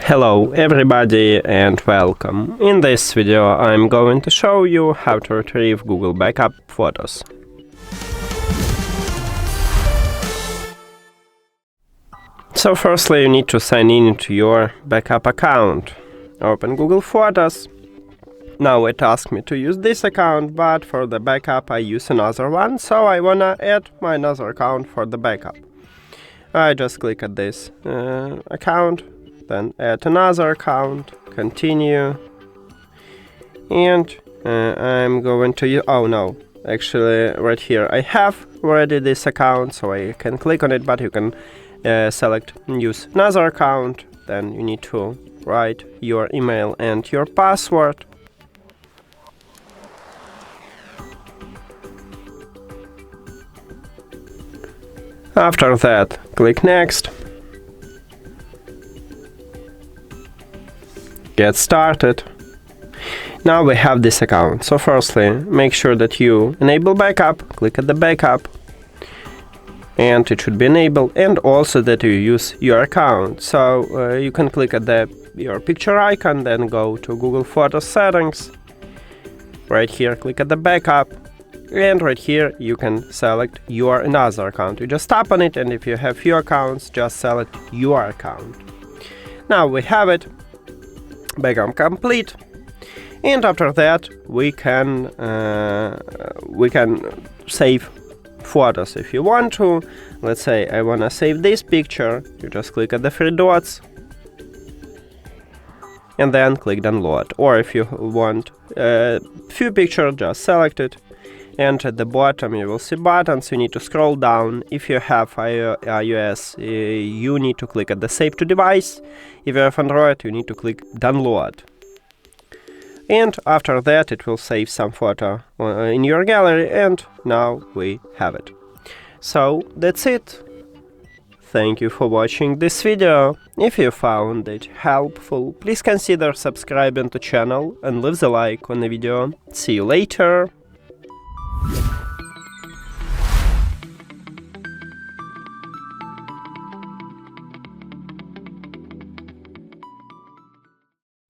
Hello everybody and welcome. In this video I'm going to show you how to retrieve Google Backup photos. So firstly you need to sign in to your backup account. Open Google Photos. Now it asks me to use this account, but for the backup I use another one, so I wanna add my another account for the backup. I just click at this account, then add another account, continue, and I'm going to use, oh no, actually right here I have already this account, so I can click on it, but you can select use another account, then you need to write your email and your password. After that, click Next. Get started. Now we have this account. So firstly, make sure that you enable backup, click at the backup, and it should be enabled, and also that you use your account. So you can click at your picture icon, then go to Google Photos settings. Right here, click at the backup. And right here you can select your another account. You just tap on it, and if you have few accounts, just select your account. Now we have it. Backup complete. And after that we can save photos if you want to. Let's say I wanna save this picture. You just click at the three dots and then click download. Or if you want few pictures, just select it. And at the bottom you will see buttons. You need to scroll down. If you have iOS, you need to click at the Save to Device. If you have Android, you need to click Download. And after that it will save some photo in your gallery, and now we have it. So that's it. Thank you for watching this video. If you found it helpful, please consider subscribing to the channel and leave the like on the video. See you later.